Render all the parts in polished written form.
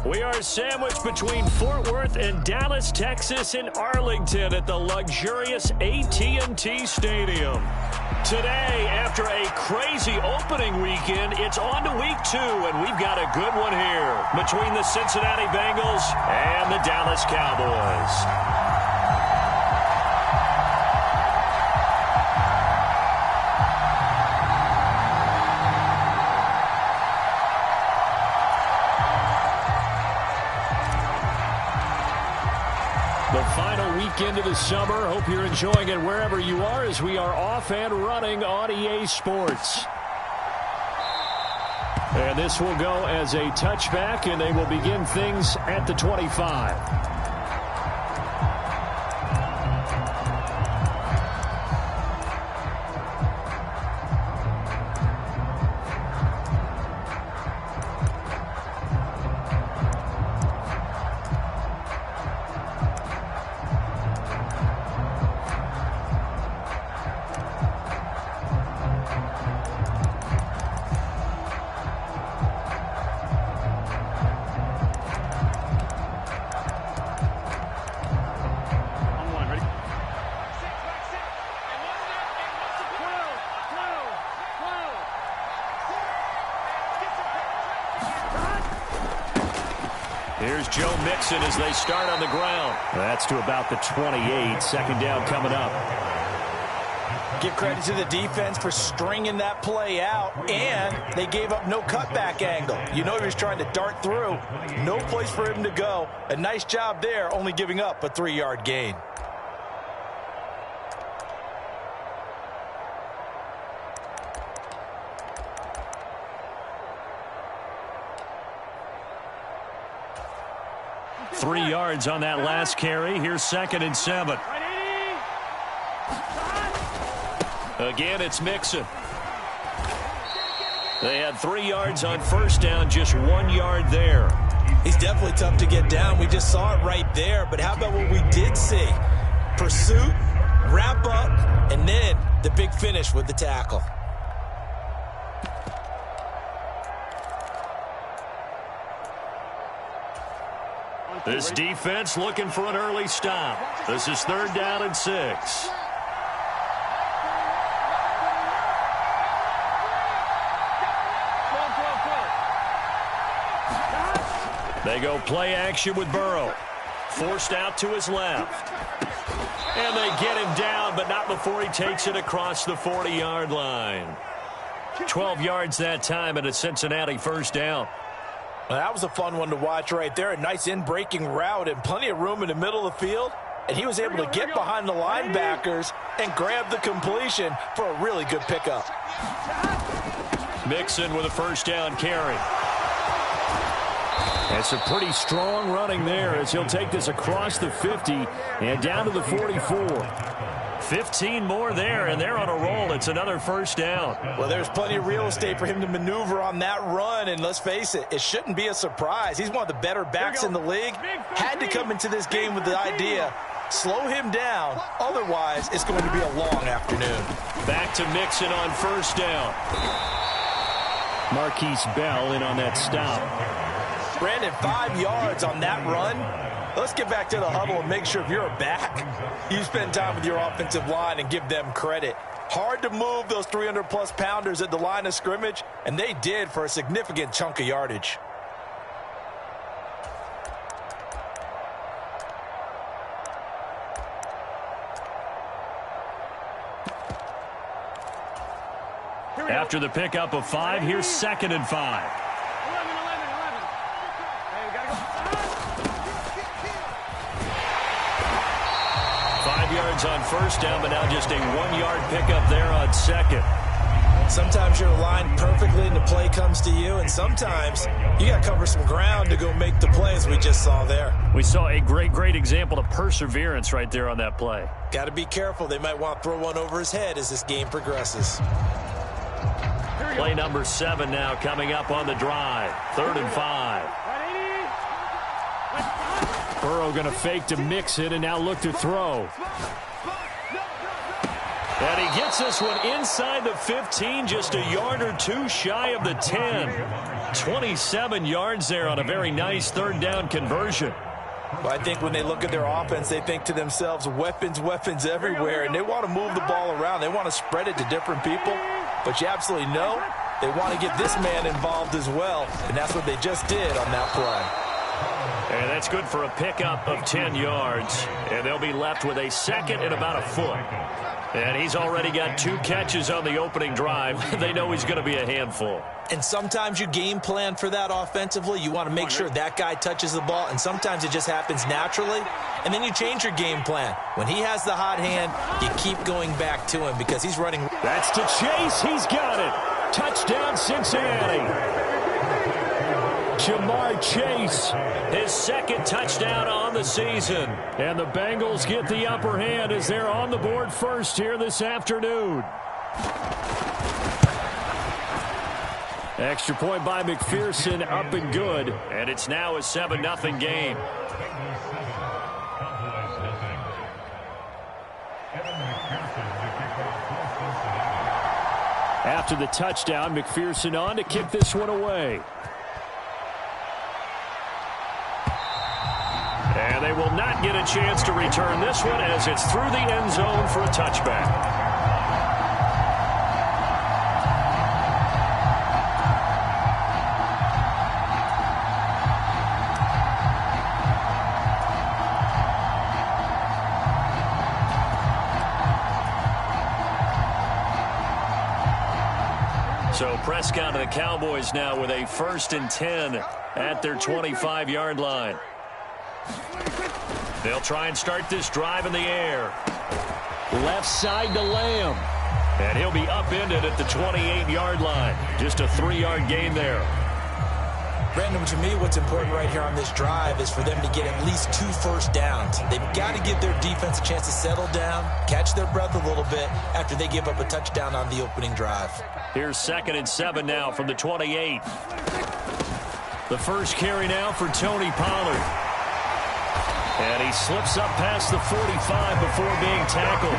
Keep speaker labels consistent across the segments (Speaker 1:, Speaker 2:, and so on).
Speaker 1: We are sandwiched between Fort Worth and Dallas, Texas, in Arlington at the luxurious AT&T Stadium. Today, after a crazy opening weekend, it's on to week 2, and we've got a good one here between the Cincinnati Bengals and the Dallas Cowboys. The final weekend of the summer. Hope you're enjoying it wherever you are as we are off and running on EA Sports. And this will go as a touchback, and they will begin things at the 25. Here's Joe Mixon as they start on the ground. That's to about the 28. Second down coming up.
Speaker 2: Give credit to the defense for stringing that play out, and they gave up no cutback angle. You know he was trying to dart through. No place for him to go. A nice job there, only giving up a 3-yard gain.
Speaker 1: Three yards on that last carry. Here's 2nd and 7. Again, it's Mixon. They had 3 yards on first down, just 1 yard there.
Speaker 2: He's definitely tough to get down. We just saw it right there. But how about what we did see? Pursuit, wrap up, and then the big finish with the tackle.
Speaker 1: This defense looking for an early stop. This is 3rd down and 6. They go play action with Burrow. Forced out to his left. And they get him down, but not before he takes it across the 40-yard line. 12 yards that time and a Cincinnati first down.
Speaker 2: Well, that was a fun one to watch right there. A nice in-breaking route and plenty of room in the middle of the field. And he was able to get behind the linebackers and grab the completion for a really good pickup.
Speaker 1: Mixon with a first down carry. That's a pretty strong running there as he'll take this across the 50 and down to the 44. 15 more there, and they're on a roll. It's another first down.
Speaker 2: Well, there's plenty of real estate for him to maneuver on that run, and let's face it, it shouldn't be a surprise. He's one of the better backs in the league. Had to come into this game with the idea, slow him down, otherwise it's going to be a long afternoon.
Speaker 1: Back to Mixon on first down. Marquise Bell in on that stop.
Speaker 2: Brandon, 5 yards on that run. Let's get back to the huddle and make sure if you're a back, you spend time with your offensive line and give them credit. Hard to move those 300-plus pounders at the line of scrimmage, and they did for a significant chunk of yardage.
Speaker 1: After the pickup of 5, here's 2nd and 5. Yards on first down, but now just a 1-yard pickup there on 2nd.
Speaker 2: Sometimes you're aligned perfectly and the play comes to you, and sometimes you got to cover some ground to go make the plays we just saw there.
Speaker 1: We saw a great example of perseverance right there on that play.
Speaker 2: Got to be careful. They might want to throw one over his head as this game progresses.
Speaker 1: Play number 7 now coming up on the drive. 3rd and 5. Burrow going to fake to Mixon and now look to throw. And he gets this one inside the 15, just a yard or two shy of the 10. 27 yards there on a very nice third down conversion.
Speaker 2: Well, I think when they look at their offense, they think to themselves, weapons, weapons everywhere, and they want to move the ball around. They want to spread it to different people, but you absolutely know they want to get this man involved as well, and that's what they just did on that play.
Speaker 1: And that's good for a pickup of 10 yards, and they'll be left with a second and about a foot. And he's already got 2 catches on the opening drive. They know he's going to be a handful.
Speaker 2: And sometimes you game plan for that offensively. You want to make sure that guy touches the ball, and sometimes it just happens naturally. And then you change your game plan. When he has the hot hand, you keep going back to him because he's running.
Speaker 1: That's to Chase. He's got it. Touchdown, Cincinnati. Jamar Chase, his second touchdown on the season. And the Bengals get the upper hand as they're on the board first here this afternoon. Extra point by McPherson, up and good. And it's now a 7-0 game. After the touchdown, McPherson on to kick this one away. And they will not get a chance to return this one as it's through the end zone for a touchback. So Prescott and the Cowboys now with a 1st and 10 at their 25-yard line. They'll try and start this drive in the air. Left side to Lamb. And he'll be upended at the 28-yard line. Just a 3-yard gain there.
Speaker 2: Brandon, to me, what's important right here on this drive is for them to get at least 2 first downs. They've got to give their defense a chance to settle down, catch their breath a little bit after they give up a touchdown on the opening drive.
Speaker 1: Here's 2nd and 7 now from the 28. The first carry now for Tony Pollard. And he slips up past the 45 before being tackled.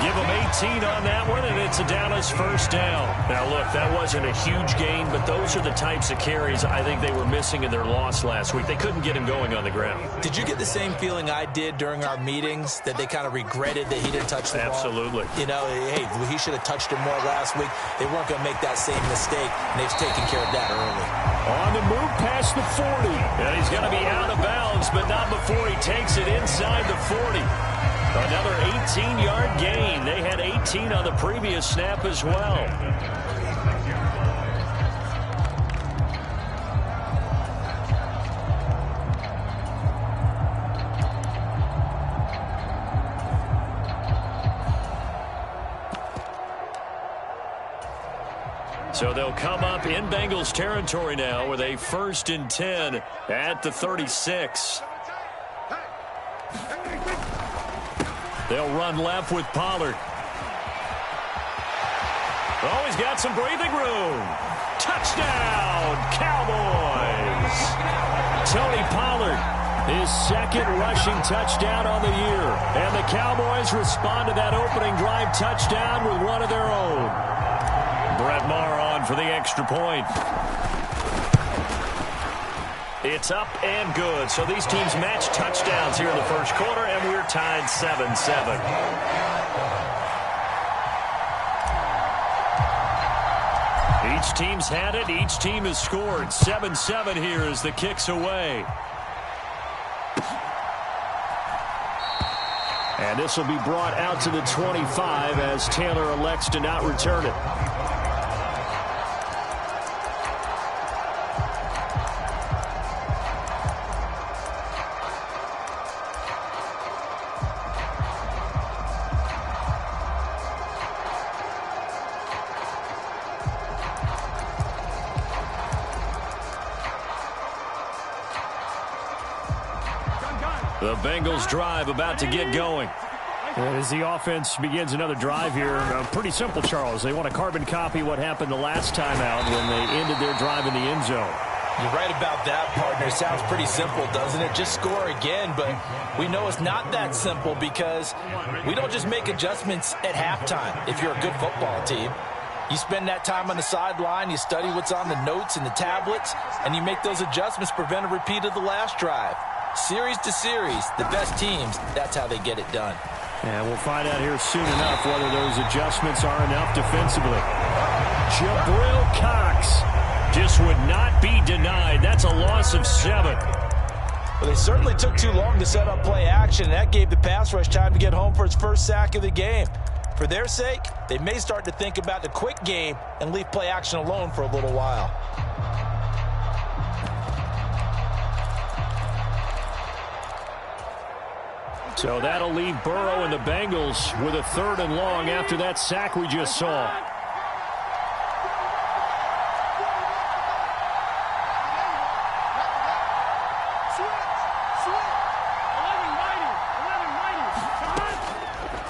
Speaker 1: Give him 18 on that one, and it's a Dallas first down. Now, look, that wasn't a huge gain, but those are the types of carries I think they were missing in their loss last week. They couldn't get him going on the ground.
Speaker 2: Did you get the same feeling I did during our meetings, that they kind of regretted that he didn't touch the ball?
Speaker 1: Absolutely.
Speaker 2: You know, hey, he should have touched it more last week. They weren't going to make that same mistake, and they've taken care of that early.
Speaker 1: On the move past the 40. And he's going to be out of bounds, but not before he takes it inside the 40. Another 18-yard gain. They had 18 on the previous snap as well. So they'll come up in Bengals territory now with a 1st and 10 at the 36. They'll run left with Pollard. Oh, he's got some breathing room. Touchdown, Cowboys. Tony Pollard, his 2nd rushing touchdown on the year. And the Cowboys respond to that opening drive touchdown with one of their own. Brett Maher on for the extra point. It's up and good. So these teams match touchdowns here in the first quarter, and we're tied 7-7. Each team's had it. Each team has scored. 7-7 here as the kick's away. And this will be brought out to the 25 as Taylor elects to not return it. The Bengals drive about to get going. As the offense begins another drive here, pretty simple, Charles. They want to carbon copy what happened the last time out when they ended their drive in the end zone.
Speaker 2: You're right about that, partner. It sounds pretty simple, doesn't it? Just score again, but we know it's not that simple because we don't just make adjustments at halftime if you're a good football team. You spend that time on the sideline, you study what's on the notes and the tablets, and you make those adjustments to prevent a repeat of the last drive. Series to series, the best teams, that's how they get it done.
Speaker 1: And we'll find out here soon enough whether those adjustments are enough defensively. Jabril Cox just would not be denied. That's a loss of 7.
Speaker 2: Well, they certainly took too long to set up play action, and that gave the pass rush time to get home for its first sack of the game. For their sake, they may start to think about the quick game and leave play action alone for a little while.
Speaker 1: So that'll leave Burrow and the Bengals with a 3rd and long after that sack we just saw.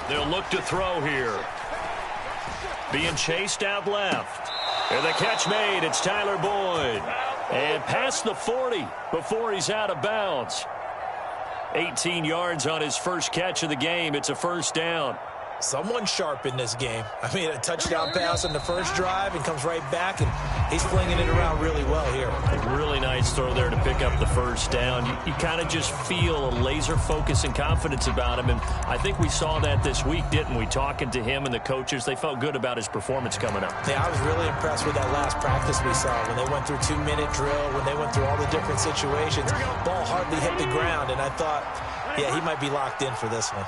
Speaker 1: They'll look to throw here. Being chased out left. And the catch made. It's Tyler Boyd. And past the 40 before he's out of bounds. 18 yards on his first catch of the game. It's a first down.
Speaker 2: Someone sharp in this game. I mean, a touchdown pass on the first drive and comes right back, and he's flinging it around really well here.
Speaker 1: A really nice throw there to pick up the first down. You kind of just feel a laser focus and confidence about him, and I think we saw that this week, didn't we? Talking to him and the coaches, they felt good about his performance coming up.
Speaker 2: Yeah, I was really impressed with that last practice we saw when they went through 2-minute drill, when they went through all the different situations. Ball hardly hit the ground, and I thought, yeah, he might be locked in for this one.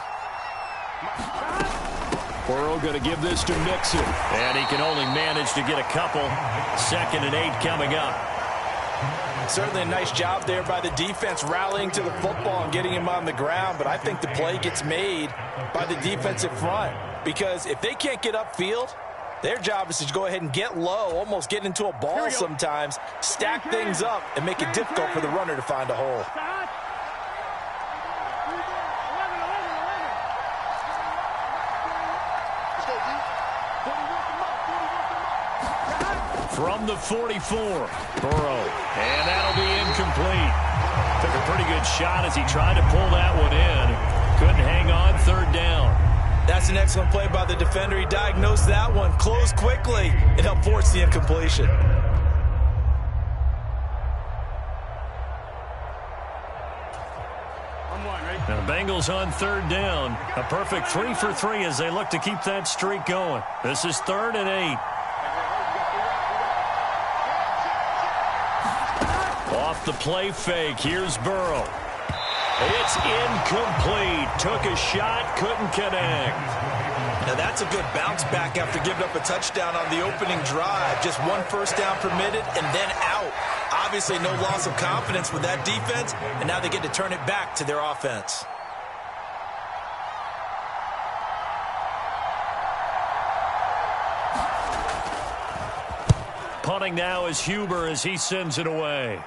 Speaker 1: Burrow going to give this to Mixon, and he can only manage to get a couple. 2nd and 8 coming up.
Speaker 2: Certainly a nice job there by the defense rallying to the football and getting him on the ground, but I think the play gets made by the defensive front because if they can't get upfield, their job is to go ahead and get low, almost get into a ball sometimes, stack things up, and make it difficult for the runner to find a hole.
Speaker 1: From the 44, Burrow, and that'll be incomplete. Took a pretty good shot as he tried to pull that one in. Couldn't hang on, 3rd down.
Speaker 2: That's an excellent play by the defender. He diagnosed that one, closed quickly, and helped force the incompletion.
Speaker 1: Now the Bengals on 3rd down. A perfect 3 for 3 as they look to keep that streak going. This is 3rd and 8. Off the play fake, here's Burrow. It's incomplete. Took a shot, couldn't connect.
Speaker 2: Now that's a good bounce back after giving up a touchdown on the opening drive. Just 1 first down permitted and then out. Obviously no loss of confidence with that defense, and now they get to turn it back to their offense.
Speaker 1: Punting now is Huber as he sends it away.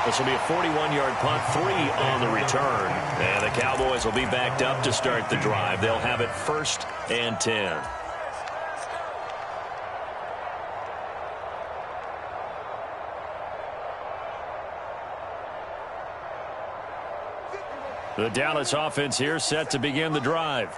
Speaker 1: This will be a 41-yard punt, 3 on the return. And the Cowboys will be backed up to start the drive. They'll have it 1st and 10. The Dallas offense here set to begin the drive.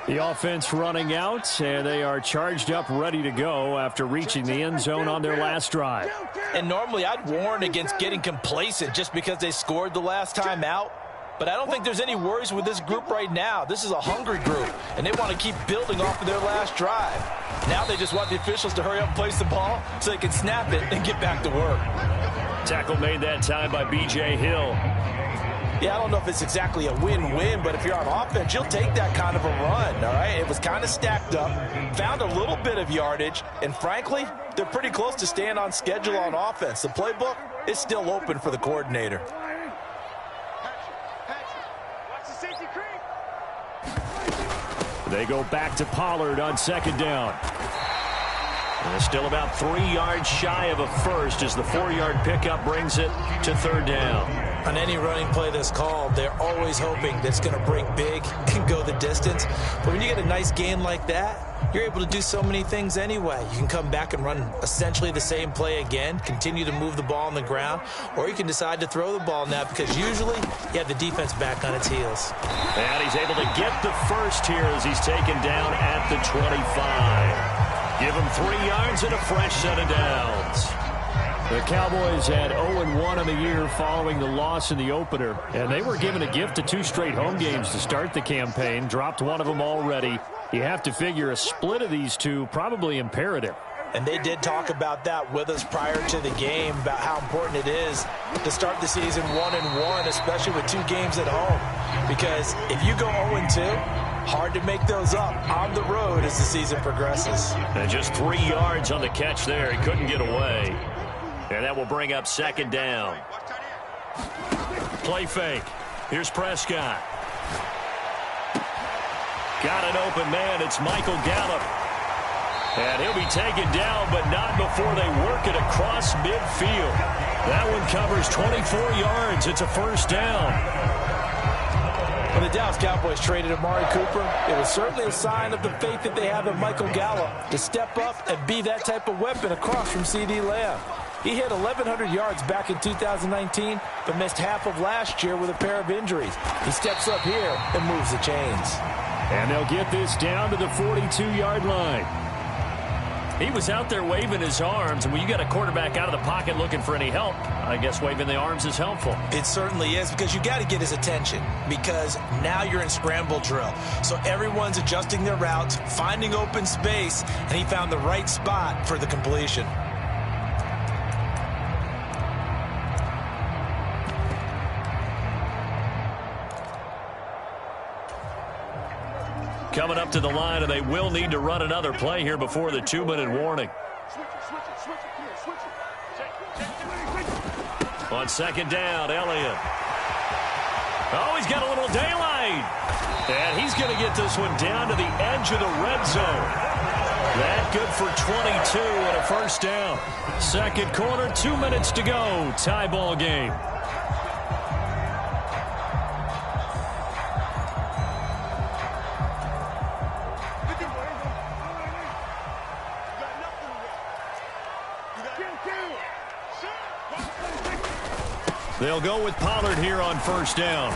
Speaker 1: The offense running out, and they are charged up, ready to go after reaching the end zone on their last drive.
Speaker 2: And normally I'd warn against getting complacent just because they scored the last time out. But I don't think there's any worries with this group right now. This is a hungry group, and they want to keep building off of their last drive. Now they just want the officials to hurry up and place the ball so they can snap it and get back to work.
Speaker 1: Tackle made that time by B.J. Hill.
Speaker 2: Yeah, I don't know if it's exactly a win-win, but if you're on offense, you'll take that kind of a run, all right? It was kind of stacked up, found a little bit of yardage, and frankly, they're pretty close to staying on schedule on offense. The playbook is still open for the coordinator.
Speaker 1: They go back to Pollard on 2nd down. And still about 3 yards shy of a first as the 4-yard pickup brings it to third down.
Speaker 2: On any running play that's called, they're always hoping that it's going to break big and go the distance. But when you get a nice gain like that, you're able to do so many things anyway. You can come back and run essentially the same play again, continue to move the ball on the ground, or you can decide to throw the ball now because usually you have the defense back on its heels.
Speaker 1: And he's able to get the first here as he's taken down at the 25. Give him 3 yards and a fresh set of downs. The Cowboys had 0-1 on the year following the loss in the opener, and they were given a gift of 2 straight home games to start the campaign. Dropped one of them already. You have to figure a split of these two probably imperative.
Speaker 2: And they did talk about that with us prior to the game, about how important it is to start the season 1-1, especially with 2 games at home. Because if you go 0-2, hard to make those up on the road as the season progresses.
Speaker 1: And just 3 yards on the catch there. He couldn't get away. And that will bring up second down. Play fake. Here's Prescott. Got an open man. It's Michael Gallup. And he'll be taken down, but not before they work it across midfield. That one covers 24 yards. It's a first down.
Speaker 2: When the Dallas Cowboys traded Amari Cooper, it was certainly a sign of the faith that they have in Michael Gallup to step up and be that type of weapon across from C.D. Lamb. He hit 1,100 yards back in 2019, but missed half of last year with a pair of injuries. He steps up here and moves the chains.
Speaker 1: And they'll get this down to the 42-yard line. He was out there waving his arms, and when you got a quarterback out of the pocket looking for any help, I guess waving the arms is helpful.
Speaker 2: It certainly is, because you got to get his attention, because now you're in scramble drill. So everyone's adjusting their routes, finding open space, and he found the right spot for the completion.
Speaker 1: Coming up to the line, and they will need to run another play here before the 2-minute warning. On second down, Elliott. Oh, he's got a little daylight. And he's going to get this one down to the edge of the red zone. That good for 22 and a first down. Second quarter, 2 minutes to go. Tie ball game. They'll go with Pollard here on first down.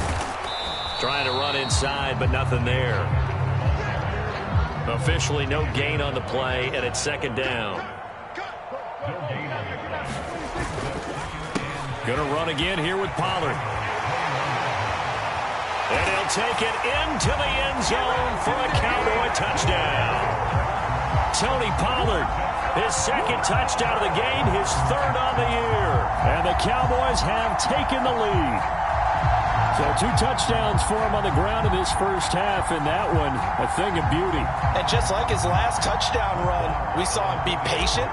Speaker 1: Trying to run inside, but nothing there. Officially no gain on the play, and it's second down. Going to run again here with Pollard. And he'll take it into the end zone for a Cowboy touchdown. Tony Pollard, his second touchdown of the game, his third on the year. And the Cowboys have taken the lead. So 2 touchdowns for him on the ground in this first half, and that one a thing of beauty.
Speaker 2: And just like his last touchdown run, we saw him be patient.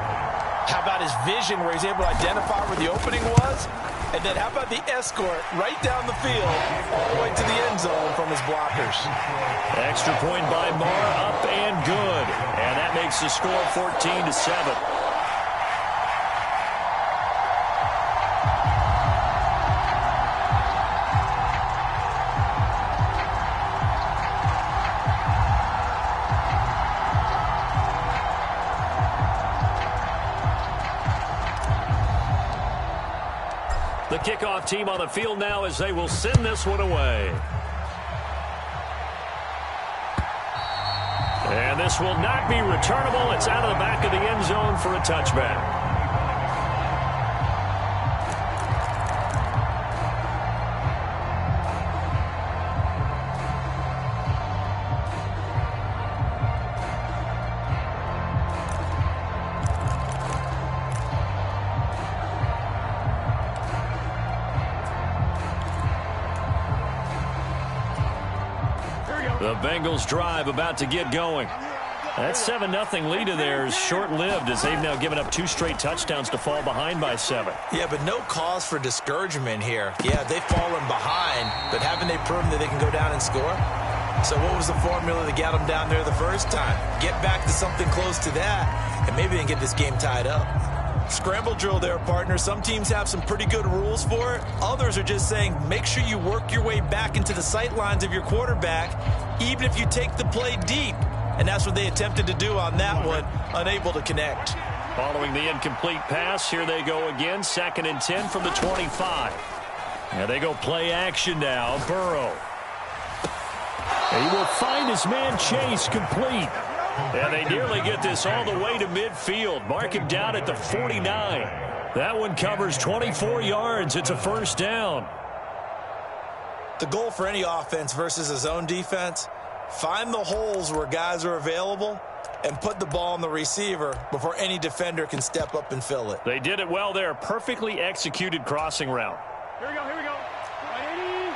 Speaker 2: How about his vision where he's able to identify where the opening was? And then how about the escort right down the field all the way to the end zone from his blockers?
Speaker 1: Extra point by Marr, up and good. And that makes the score 14-7. The kickoff team on the field now as they will send this one away. And this will not be returnable. It's out of the back of the end zone for a touchback. The Bengals drive about to get going. That 7-0 lead of theirs short-lived as they've now given up 2 straight touchdowns to fall behind by 7.
Speaker 2: Yeah, but no cause for discouragement here. Yeah, they've fallen behind, but haven't they proven that they can go down and score? So what was the formula that got them down there the first time? Get back to something close to that, and maybe then get this game tied up. Scramble drill there, partner. Some teams have some pretty good rules for it. Others are just saying, make sure you work your way back into the sight lines of your quarterback, even if you take the play deep. And that's what they attempted to do on that one, unable to connect.
Speaker 1: Following the incomplete pass, here they go again, 2nd and 10 from the 25. And they go play action now. Burrow. He will find his man Chase complete. And they nearly get this all the way to midfield. Mark him down at the 49. That one covers 24 yards. It's a first down.
Speaker 2: The goal for any offense versus a zone defense, find the holes where guys are available and put the ball on the receiver before any defender can step up and fill it.
Speaker 1: They did it well there. Perfectly executed crossing route.
Speaker 3: Here we go, here we go. 180,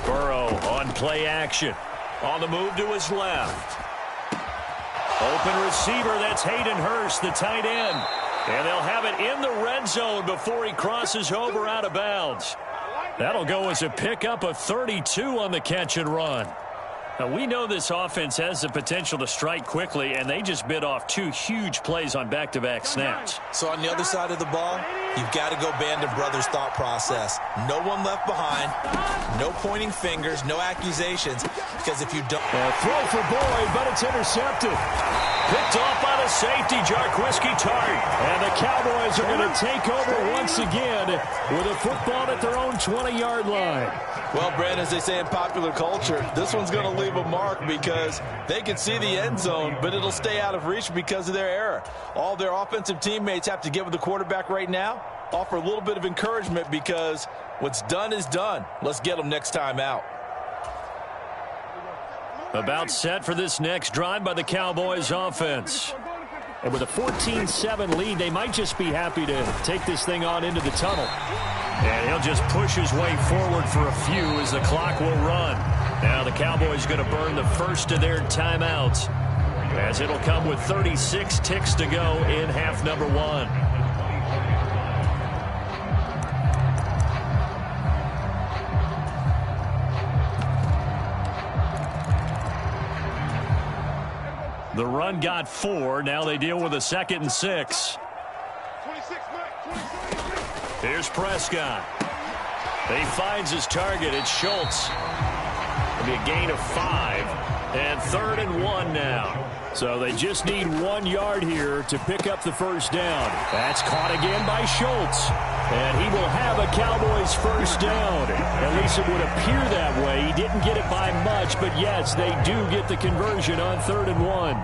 Speaker 3: 11,
Speaker 1: Burrow on play action. On the move to his left. Open receiver, that's Hayden Hurst, the tight end. And they'll have it in the red zone before he crosses over out of bounds. That'll go as a pickup of 32 on the catch and run. Now, we know this offense has the potential to strike quickly, and they just bit off 2 huge plays on back-to-back snaps.
Speaker 2: So on the other side of the ball, you've got to go band of brothers thought process. No one left behind, no pointing fingers, no accusations, because if you don't...
Speaker 1: Throw for Boyd, but it's intercepted. Picked off by the safety, Jarquiski Tart. And the Cowboys are going to take over once again with a football at their own 20-yard line.
Speaker 2: Well, Brandon, as they say in popular culture, this one's going to leave a mark because they can see the end zone, but it'll stay out of reach because of their error. All their offensive teammates have to get with the quarterback right now, offer a little bit of encouragement because what's done is done. Let's get them next time out.
Speaker 1: About set for this next drive by the Cowboys offense. And with a 14-7 lead, they might just be happy to take this thing on into the tunnel. And he'll just push his way forward for a few as the clock will run. Now the Cowboys going to burn the first of their timeouts, as it'll come with 36 ticks to go in half number 1. The run got 4. Now they deal with a 2nd and 6. Here's Prescott. He finds his target. It's Schultz. It'll be a gain of 5. And 3rd and 1 now. So they just need 1 yard here to pick up the first down. That's caught again by Schultz. And he will have a Cowboys first down. At least it would appear that way. He didn't get it by much, but yes, they do get the conversion on 3rd and 1.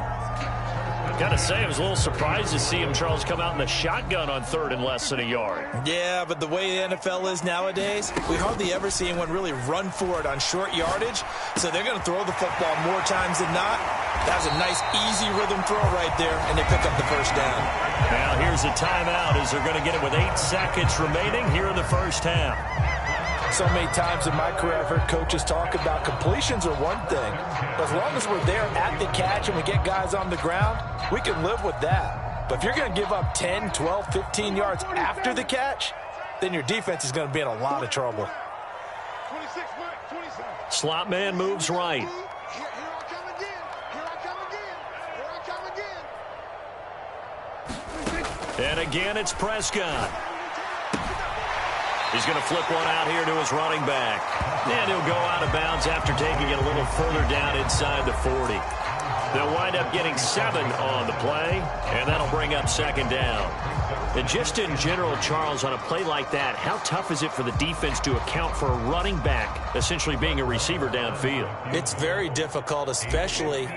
Speaker 1: Gotta say, I was a little surprised to see him, Charles, come out in the shotgun on 3rd and less than a yard.
Speaker 2: Yeah, but the way the NFL is nowadays, we hardly ever see anyone really run for it on short yardage. So they're going to throw the football more times than not. That was a nice, easy rhythm throw right there, and they pick up the first down.
Speaker 1: Now here's a timeout as they're going to get it with 8 seconds remaining here in the first half.
Speaker 2: So many times in my career I've heard coaches talk about completions are one thing. But as long as we're there at the catch and we get guys on the ground, we can live with that. But if you're going to give up 10, 12, 15 yards after the catch, then your defense is going to be in a lot of trouble.
Speaker 1: Slot man moves right. And again, it's Prescott. He's going to flip one out here to his running back. And he'll go out of bounds after taking it a little further down inside the 40. They'll wind up getting 7 on the play, and that'll bring up 2nd down. And just in general, Charles, on a play like that, how tough is it for the defense to account for a running back essentially being a receiver downfield?
Speaker 2: It's very difficult, especially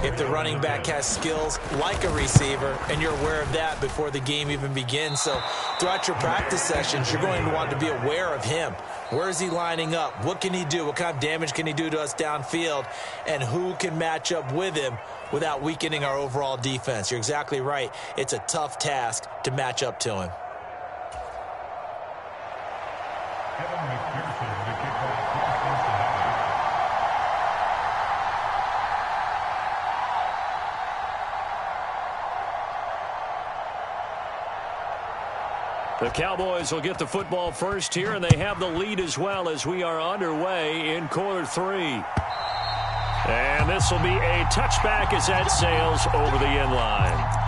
Speaker 2: if the running back has skills like a receiver, and you're aware of that before the game even begins. So throughout your practice sessions, you're going to want to be aware of him. Where is he lining up? What can he do? What kind of damage can he do to us downfield? And who can match up with him without weakening our overall defense? You're exactly right. It's a tough task to match up to him.
Speaker 1: The Cowboys will get the football first here, and they have the lead as well as we are underway in quarter 3. And this will be a touchback as that sails over the end line.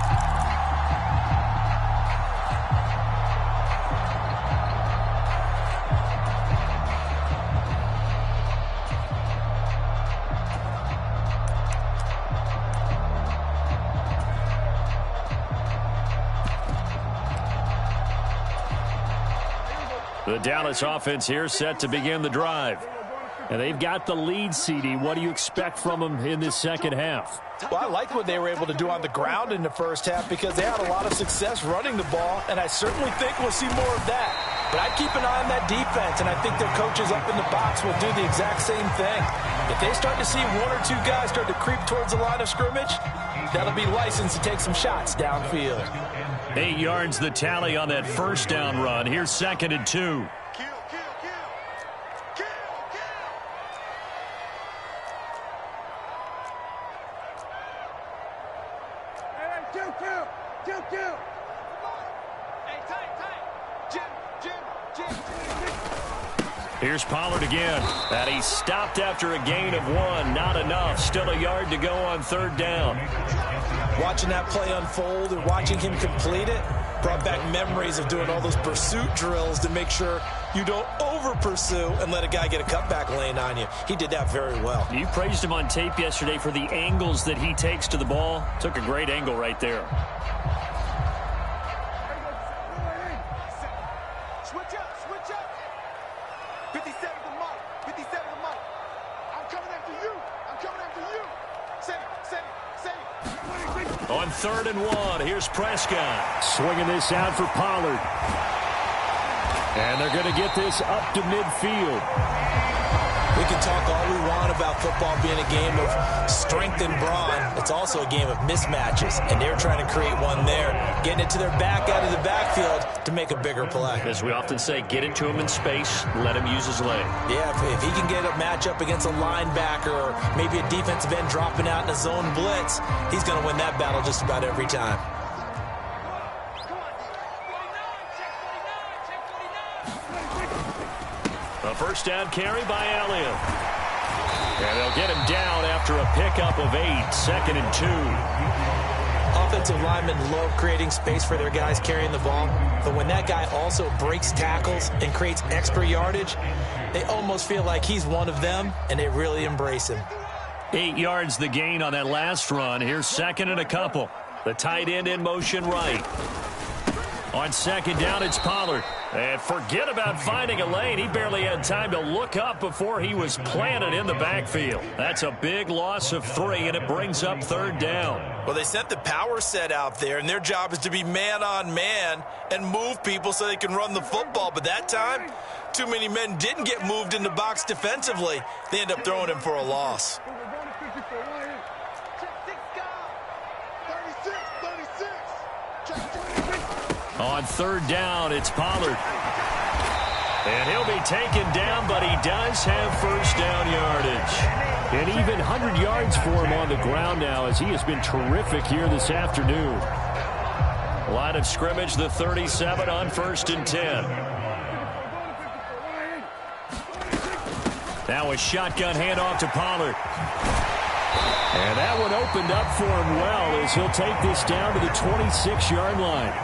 Speaker 1: The Dallas offense here set to begin the drive. And they've got the lead, CD. What do you expect from them in this second half?
Speaker 2: Well, I like what they were able to do on the ground in the first half because they had a lot of success running the ball, and I certainly think we'll see more of that. But I'd keep an eye on that defense, and I think their coaches up in the box will do the exact same thing. If they start to see one or two guys start to creep towards the line of scrimmage, that'll be licensed to take some shots downfield.
Speaker 1: 8 yards the tally on that first down run. Here's 2nd and 2. Here's Pollard again. And he stopped after a gain of 1. Not enough. Still a yard to go on 3rd down.
Speaker 2: Watching that play unfold and watching him complete it brought back memories of doing all those pursuit drills to make sure you don't over-pursue and let a guy get a cutback lane on you. He did that very well.
Speaker 1: You praised him on tape yesterday for the angles that he takes to the ball. Took a great angle right there.
Speaker 4: Switch up. 57 to Mike. 57 to Mike. I'm coming after you. Say it.
Speaker 1: On 3rd and 1, here's Prescott. Swinging this out for Pollard. And they're going to get this up to midfield.
Speaker 2: We can talk all we want about football being a game of strength and brawn. It's also a game of mismatches, and they're trying to create one there, getting it to their back out of the backfield to make a bigger play.
Speaker 1: As we often say, get it to him in space, let him use his leg.
Speaker 2: Yeah, if he can get a matchup against a linebacker or maybe a defensive end dropping out in a zone blitz, he's going to win that battle just about every time.
Speaker 1: A first down carry by Elliott. And they'll get him down after a pickup of 8, 2nd and 2.
Speaker 2: Offensive linemen love creating space for their guys carrying the ball, but when that guy also breaks tackles and creates extra yardage, they almost feel like he's one of them, and they really embrace him.
Speaker 1: 8 yards the gain on that last run. Here's 2nd and a couple. The tight end in motion right. On 2nd down, it's Pollard. And forget about finding a lane. He barely had time to look up before he was planted in the backfield. That's a big loss of 3, and it brings up 3rd down.
Speaker 2: Well, they sent the power set out there, and their job is to be man-on-man and move people so they can run the football. But that time, too many men didn't get moved in the box defensively. They end up throwing him for a loss.
Speaker 1: On 3rd down, it's Pollard. And he'll be taken down, but he does have first down yardage. And even 100 yards for him on the ground now as he has been terrific here this afternoon. Line of scrimmage, the 37 on 1st and 10. Now a shotgun handoff to Pollard. And that one opened up for him well as he'll take this down to the 26-yard line.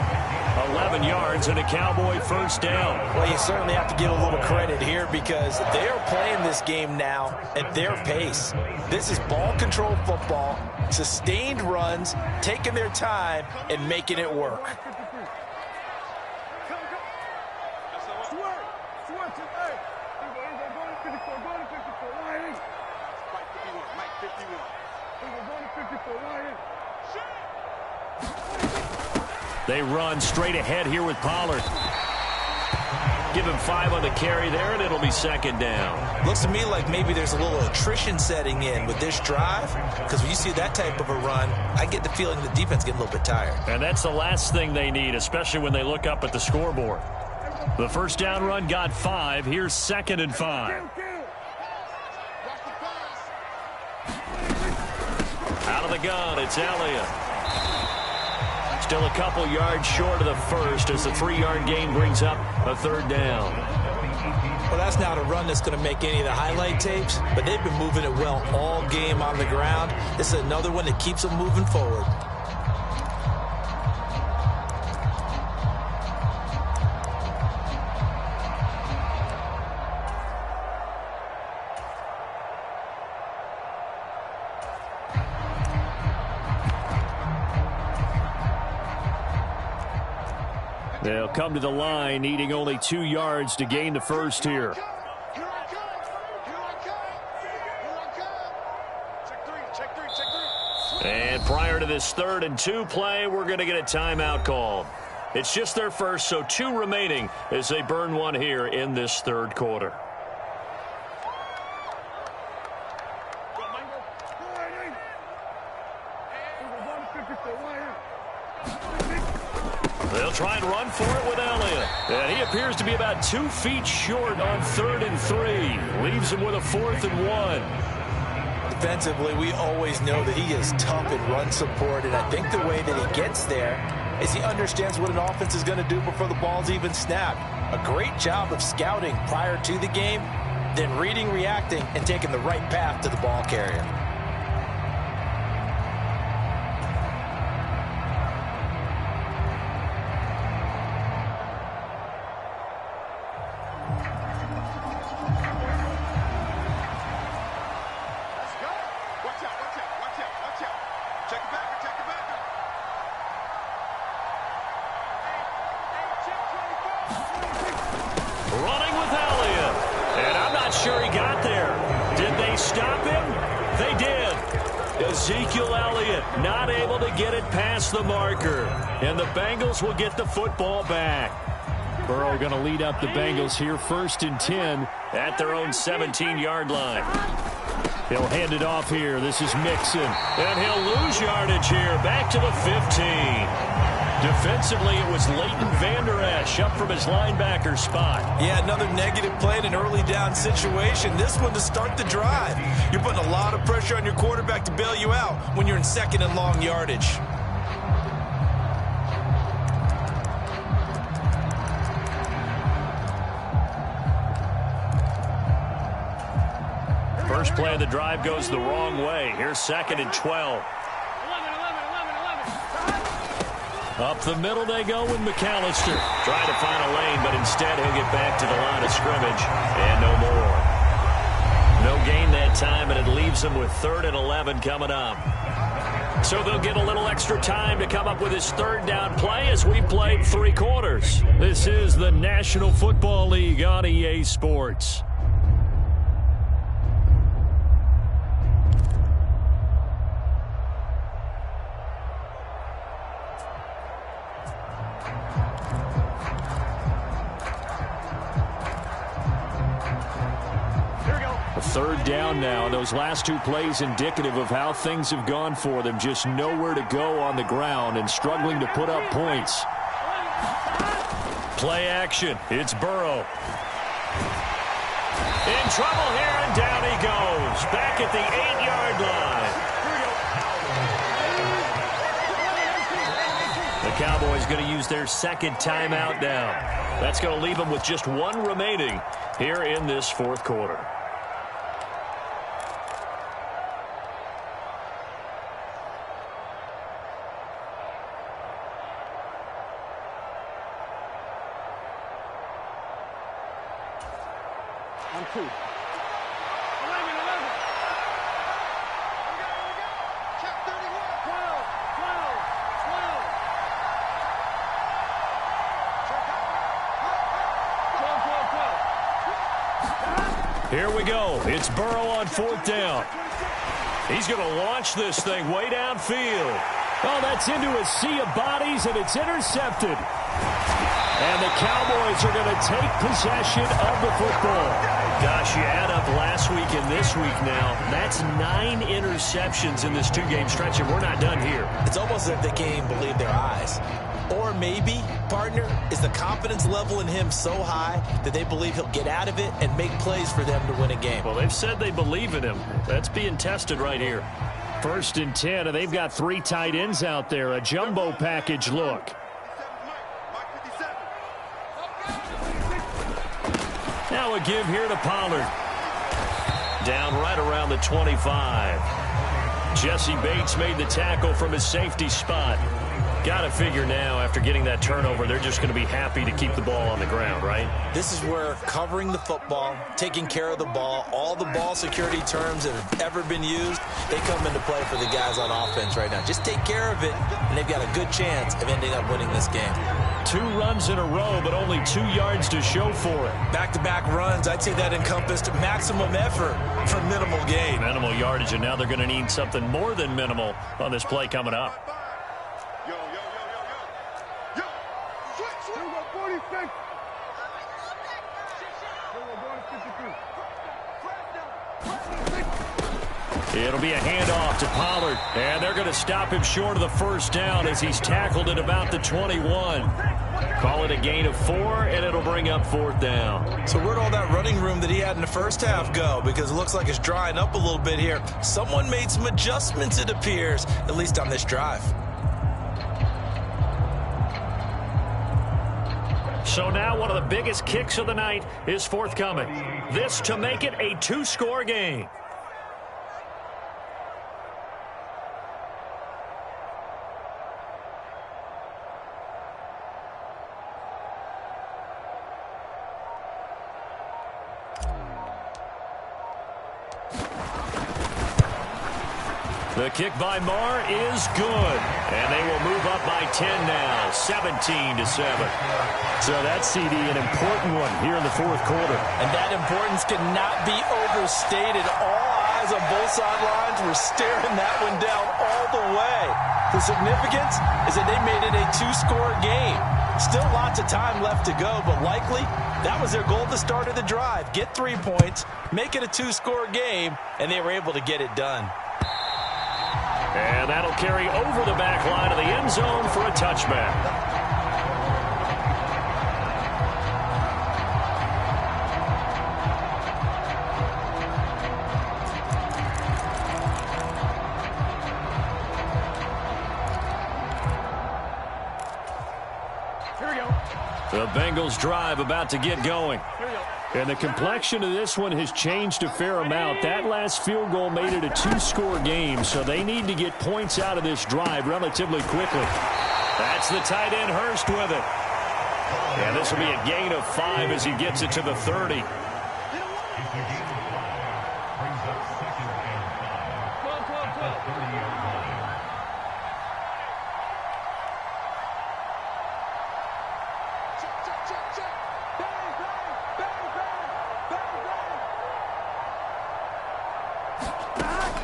Speaker 1: 11 yards and a Cowboy first down.
Speaker 2: Well, you certainly have to give a little credit here because they are playing this game now at their pace. This is ball control football, sustained runs, taking their time, and making it work.
Speaker 1: They run straight ahead here with Pollard. Give him 5 on the carry there, and it'll be 2nd down.
Speaker 2: Looks to me like maybe there's a little attrition setting in with this drive, because when you see that type of a run, I get the feeling the defense getting a little bit tired.
Speaker 1: And that's the last thing they need, especially when they look up at the scoreboard. The first down run got 5. Here's 2nd and 5. Out of the gun, it's Elliott. Still a couple yards short of the first as the 3-yard gain brings up a 3rd down.
Speaker 2: Well, that's not a run that's going to make any of the highlight tapes, but they've been moving it well all game on the ground. This is another one that keeps them moving forward.
Speaker 1: They'll come to the line, needing only 2 yards to gain the first here. And prior to this 3rd and 2 play, we're going to get a timeout call. It's just their first, so 2 remaining as they burn one here in this 3rd quarter. They'll try and run for it with Elliott. And he appears to be about 2 feet short on 3rd and 3. Leaves him with a 4th and 1.
Speaker 2: Defensively, we always know that he is tough in run support, and I think the way that he gets there is he understands what an offense is going to do before the ball's even snapped. A great job of scouting prior to the game, then reading, reacting, and taking the right path to the ball carrier.
Speaker 1: Running with Elliott. And I'm not sure he got there. Did they stop him? They did. Ezekiel Elliott not able to get it past the marker. And the Bengals will get the football back. Burrow going to lead up the Bengals here 1st and 10 at their own 17-yard line. He'll hand it off here. This is Mixon. And he'll lose yardage here. Back to the 15. Defensively, it was Leighton Vander Esch up from his linebacker spot.
Speaker 2: Yeah, another negative play in an early down situation. This one to start the drive. You're putting a lot of pressure on your quarterback to bail you out when you're in 2nd and long yardage.
Speaker 1: First play of the drive goes the wrong way. Here's 2nd and 12. Up the middle they go with McAllister. Trying to find a lane, but instead he'll get back to the line of scrimmage. And no more. No gain that time, and it leaves him with 3rd and 11 coming up. So they'll get a little extra time to come up with his 3rd down play as we played 3 quarters. This is the National Football League on EA Sports. Third down now. Those last 2 plays indicative of how things have gone for them. Just nowhere to go on the ground and struggling to put up points. Play action. It's Burrow. In trouble here, and down he goes. Back at the 8-yard line. The Cowboys going to use their 2nd timeout now. That's going to leave them with just 1 remaining here in this 4th quarter.
Speaker 3: On 2. 11.
Speaker 4: Check 31.
Speaker 3: 12.
Speaker 1: Here we go. It's Burrow on 4th down. He's going to launch this thing way downfield. Oh, that's into a sea of bodies, and it's intercepted. And the Cowboys are going to take possession of the football. Gosh, you add up last week and this week now. That's 9 interceptions in this 2-game stretch, and we're not done here.
Speaker 2: It's almost as if they can't even believe their eyes. Or maybe, partner, is the confidence level in him so high that they believe he'll get out of it and make plays for them to win a game.
Speaker 1: Well, they've said they believe in him. That's being tested right here. First and 10, and they've got 3 tight ends out there. A jumbo package look. Now a give here to Pollard. Down right around the 25. Jesse Bates made the tackle from his safety spot. Got to figure now, after getting that turnover, they're just going to be happy to keep the ball on the ground, right?
Speaker 2: This is where covering the football, taking care of the ball, all the ball security terms that have ever been used, they come into play for the guys on offense right now. Just take care of it, and they've got a good chance of ending up winning this game.
Speaker 1: 2 runs in a row, but only 2 yards to show for it.
Speaker 2: Back-to-back runs, I'd say that encompassed maximum effort for minimal gain.
Speaker 1: Minimal yardage, and now they're going to need something more than minimal on this play coming up. It'll be a handoff to Pollard, and they're going to stop him short of the first down as he's tackled at about the 21. Call it a gain of 4, and it'll bring up 4th down.
Speaker 2: So where'd all that running room that he had in the first half go? Because it looks like it's drying up a little bit here. Someone made some adjustments, it appears, at least on this drive.
Speaker 1: So now one of the biggest kicks of the night is forthcoming. This to make it a 2-score game. The kick by Marr is good, and they will move up by 10 now, 17-7. So that CD, an important one here in the 4th quarter.
Speaker 2: And that importance cannot be overstated. All eyes on both sidelines were staring that one down all the way. The significance is that they made it a 2-score game. Still lots of time left to go, but likely that was their goal at the start of the drive. Get 3 points, make it a 2-score game, and they were able to get it done.
Speaker 1: And that'll carry over the back line of the end zone for a touchback.
Speaker 3: Here we go.
Speaker 1: The Bengals drive about to get going.
Speaker 3: Here we go.
Speaker 1: And the complexion of this one has changed a fair amount. That last field goal made it a 2-score game, so they need to get points out of this drive relatively quickly. That's the tight end Hurst with it. And this will be a gain of 5 as he gets it to the 30.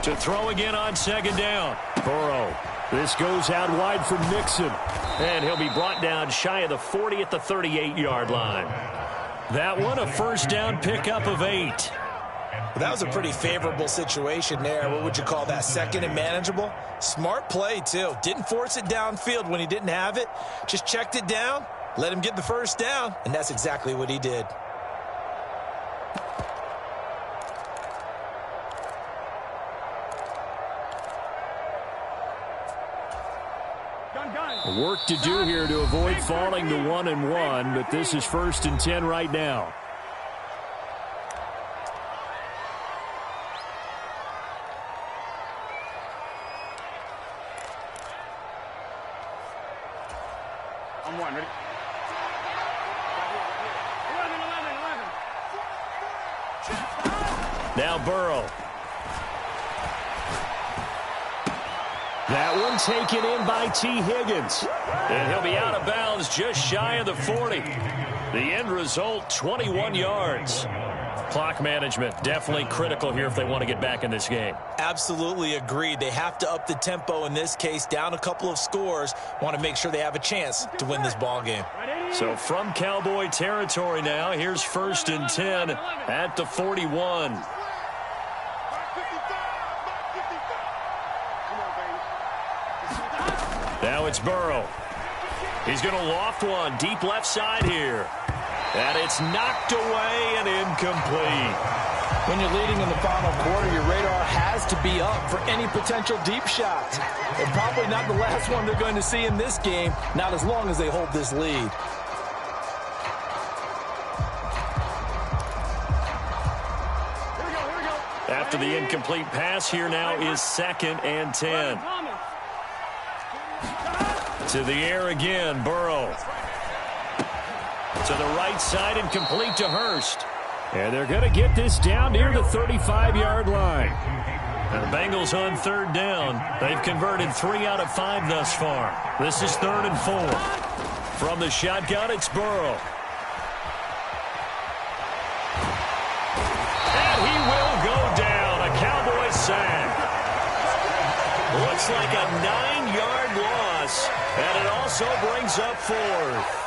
Speaker 1: To throw again on 2nd down. Burrow. This goes out wide for Mixon. And he'll be brought down shy of the 40 at the 38-yard line. That one, a 1st down pickup of 8.
Speaker 2: That was a pretty favorable situation there. What would you call that? 2nd and manageable? Smart play, too. Didn't force it downfield when he didn't have it. Just checked it down, let him get the 1st down, and that's exactly what he did.
Speaker 1: Work to do here to avoid falling to 1-1, but this is 1st and 10 right now.
Speaker 3: I'm 1, ready? 11.
Speaker 1: Now Burrow. That one taken in by T. Higgins. And he'll be out of bounds just shy of the 40. The end result, 21 yards. Clock management, definitely critical here if they want to get back in this game.
Speaker 2: Absolutely agreed. They have to up the tempo in this case, down a couple of scores. Want to make sure they have a chance to win this ball game.
Speaker 1: So from Cowboy territory now, here's 1st and 10 at the 41. Now it's Burrow. He's going to loft one deep left side here. And it's knocked away and incomplete.
Speaker 2: When you're leading in the final quarter, your radar has to be up for any potential deep shots. And probably not the last one they're going to see in this game, not as long as they hold this lead.
Speaker 1: After the incomplete pass, here now is 2nd and 10. To the air again, Burrow. To the right side and complete to Hurst. And they're going to get this down near the 35-yard line. And the Bengals on 3rd down. They've converted 3 out of 5 thus far. This is 3rd and 4. From the shotgun, it's Burrow. And he will go down. A Cowboys sack. Looks like a 9-yard loss. And it also brings up 4th.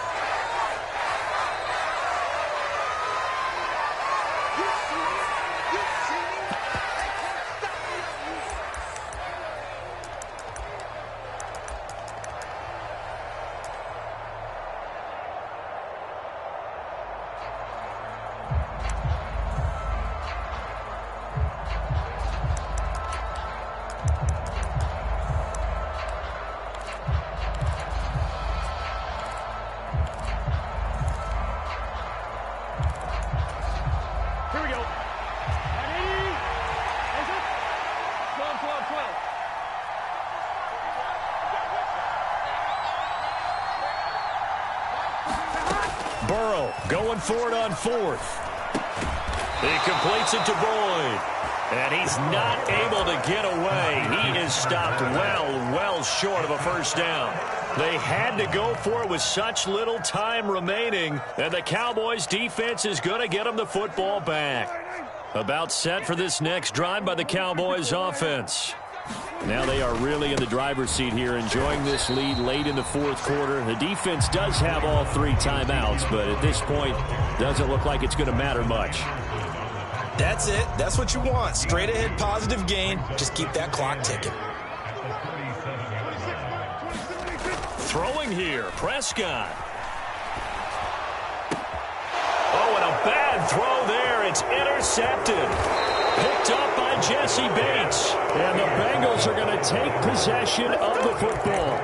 Speaker 1: Burrow going for it on 4th. He completes it to Boyd. And he's not able to get away. He is stopped well short of a first down. They had to go for it with such little time remaining. And the Cowboys defense is going to get them the football back. About set for this next drive by the Cowboys offense. Now they are really in the driver's seat here, enjoying this lead late in the 4th quarter. The defense does have all 3 timeouts, but at this point, doesn't look like it's going to matter much.
Speaker 2: That's it. That's what you want. Straight ahead positive gain. Just keep that clock ticking.
Speaker 1: Throwing here, Prescott. Oh, and a bad throw there. It's intercepted. Picked up by Jesse Bates. And the Bengals are going to take possession of the football.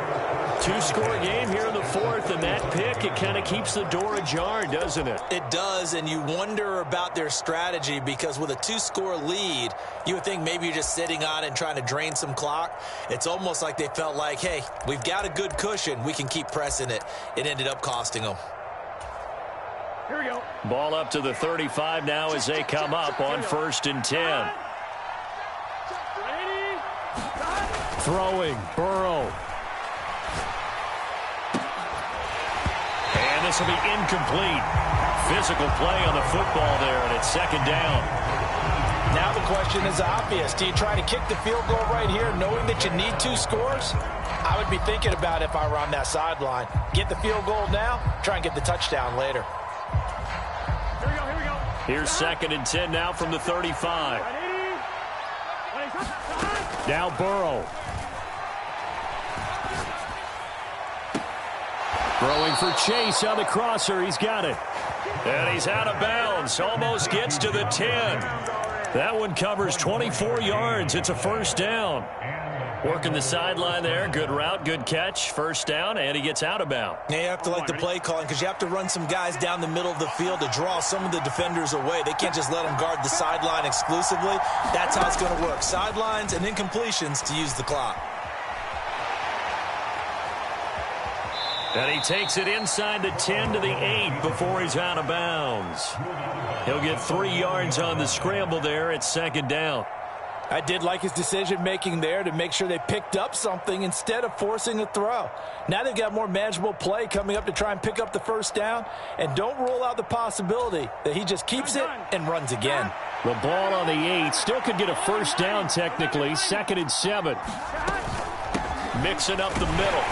Speaker 1: 2-score game here in the 4th, and that pick, it kind of keeps the door ajar, doesn't it?
Speaker 2: It does, and you wonder about their strategy because with a 2-score lead, you would think maybe you're just sitting on it and trying to drain some clock. It's almost like they felt like, hey, we've got a good cushion. We can keep pressing it. It ended up costing them.
Speaker 1: Here we go. Ball up to the 35 now as they come up on 1st and 10. Throwing, Burrow. And this will be incomplete. Physical play on the football there, and it's 2nd down.
Speaker 2: Now the question is obvious. Do you try to kick the field goal right here knowing that you need 2 scores? I would be thinking about it if I were on that sideline. Get the field goal now, try and get the touchdown later.
Speaker 1: Here we go. Here's 2nd and 10 now from the 35. Now Burrow. Throwing for Chase on the crosser. He's got it. And he's out of bounds. Almost gets to the 10. That one covers 24 yards. It's a 1st down. Working the sideline there. Good route, good catch. 1st down, and he gets out of bounds.
Speaker 2: Yeah, you have to like the play calling because you have to run some guys down the middle of the field to draw some of the defenders away. They can't just let them guard the sideline exclusively. That's how it's going to work. Sidelines and incompletions to use the clock.
Speaker 1: And he takes it inside the 10 to the 8 before he's out of bounds. He'll get 3 yards on the scramble there. It's 2nd down.
Speaker 2: I did like his decision-making there to make sure they picked up something instead of forcing a throw. Now they've got more manageable play coming up to try and pick up the 1st down. And don't rule out the possibility that he just keeps it and runs again.
Speaker 1: The ball on the 8 still could get a 1st down technically. 2nd and 7. Mixing up the middle.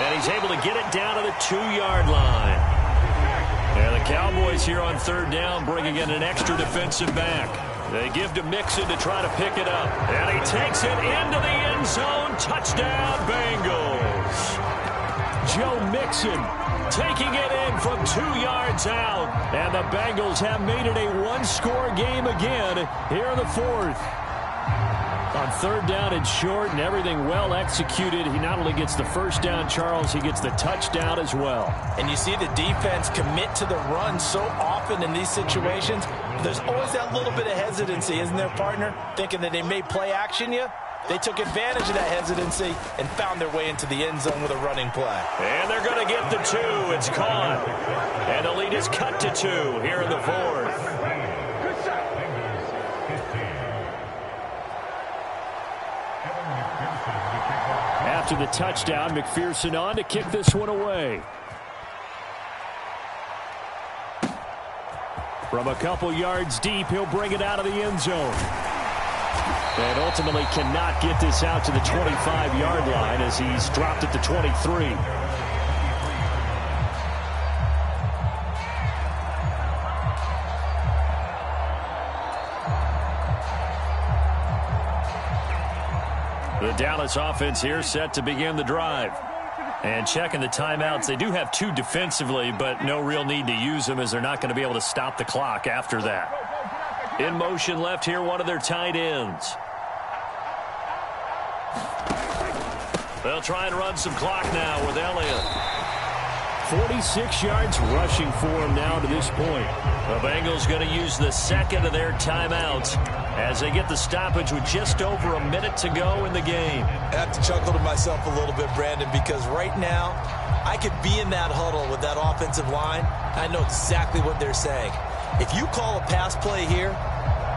Speaker 1: And he's able to get it down to the 2-yard line. And the Cowboys here on 3rd down bringing in an extra defensive back. They give to Mixon to try to pick it up. And he takes it into the end zone. Touchdown, Bengals. Joe Mixon taking it in from 2 yards out. And the Bengals have made it a one-score game again here in the fourth. On third down and short and everything well executed, he not only gets the first down, Charles, he gets the touchdown as well.
Speaker 2: And you see the defense commit to the run so often in these situations. There's always that little bit of hesitancy, isn't there, partner? Thinking that they may play action you. They took advantage of that hesitancy and found their way into the end zone with a running play.
Speaker 1: And they're going to get the 2. It's caught. And the lead is cut to 2 here in the fourth. After the touchdown, McPherson on to kick this one away. From a couple yards deep, he'll bring it out of the end zone. And ultimately cannot get this out to the 25-yard line as he's dropped at the 23. The Dallas offense here set to begin the drive. And checking the timeouts, they do have 2 defensively, but no real need to use them as they're not going to be able to stop the clock after that. In motion left here, one of their tight ends. They'll try and run some clock now with Elliott. 46 yards rushing for him now to this point. The Bengals going to use the second of their timeouts as they get the stoppage with just over a minute to go in the game.
Speaker 2: I have to chuckle to myself a little bit, Brandon, because right now I could be in that huddle with that offensive line. I know exactly what they're saying. If you call a pass play here,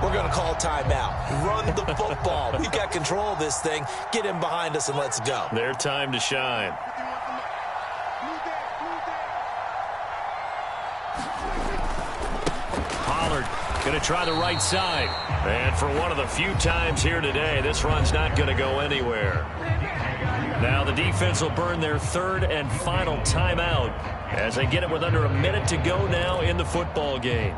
Speaker 2: we're going to call a timeout. Run the football. We've got control of this thing. Get him behind us and let's go.
Speaker 1: Their time to shine. Pollard going to try the right side. And for one of the few times here today, this run's not going to go anywhere. Now the defense will burn their third and final timeout as they get it with under a minute to go now in the football game.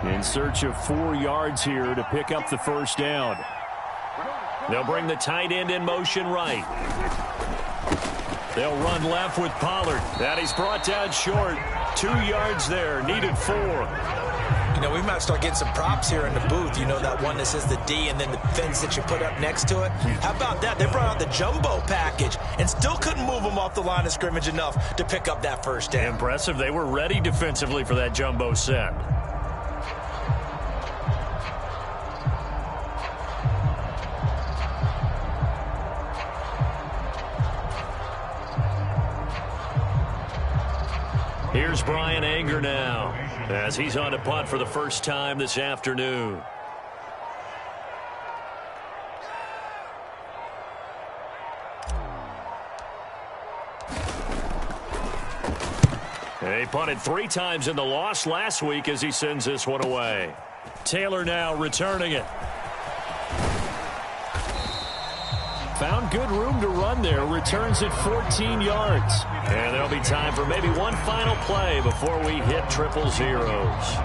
Speaker 1: In search of 4 yards here to pick up the first down. They'll bring the tight end in motion right. They'll run left with Pollard. That he's brought down short. 2 yards there. Needed 4.
Speaker 2: You know, we might start getting some props here in the booth. You know, that one that says the D and then the fence that you put up next to it. How about that? They brought out the jumbo package and still couldn't move them off the line of scrimmage enough to pick up that first down.
Speaker 1: Impressive. They were ready defensively for that jumbo set. Here's Brian Anger now as he's on to punt for the first time this afternoon. They punted 3 times in the loss last week as he sends this one away. Taylor now returning it. Found good room to run there. Returns it 14 yards. And there'll be time for maybe one final play before we hit triple zeros.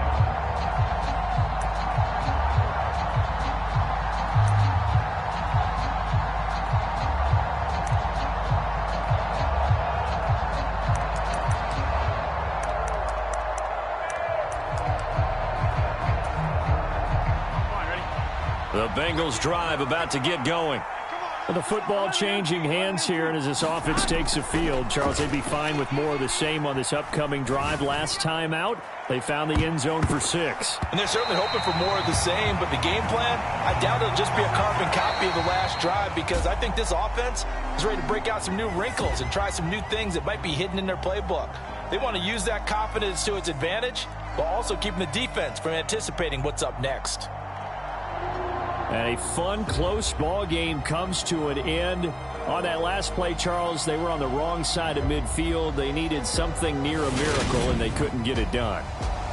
Speaker 1: The Bengals drive about to get going. The football changing hands here, and as this offense takes the field, Charles, they'd be fine with more of the same on this upcoming drive. Last time out, they found the end zone for 6.
Speaker 2: And they're certainly hoping for more of the same, but the game plan, I doubt it'll just be a carbon copy of the last drive because I think this offense is ready to break out some new wrinkles and try some new things that might be hidden in their playbook. They want to use that confidence to its advantage while also keeping the defense from anticipating what's up next.
Speaker 1: And a fun, close ball game comes to an end. On that last play, Charles, they were on the wrong side of midfield. They needed something near a miracle, and they couldn't get it done.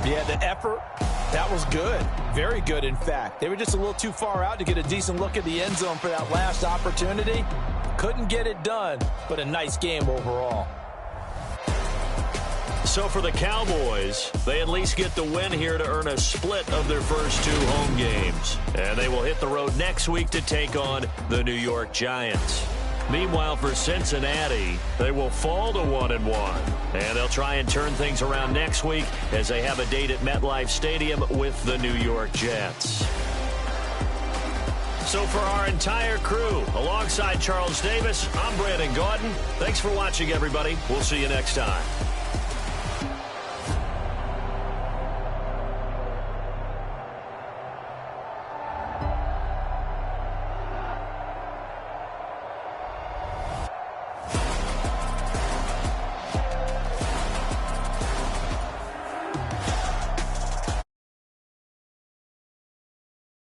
Speaker 2: Yeah, the effort, that was good. Very good, in fact. They were just a little too far out to get a decent look at the end zone for that last opportunity. Couldn't get it done, but a nice game overall.
Speaker 1: So for the Cowboys, they at least get the win here to earn a split of their first 2 home games. And they will hit the road next week to take on the New York Giants. Meanwhile, for Cincinnati, they will fall to 1-1. And they'll try and turn things around next week as they have a date at MetLife Stadium with the New York Jets. So for our entire crew, alongside Charles Davis, I'm Brandon Gaudin. Thanks for watching, everybody. We'll see you next time.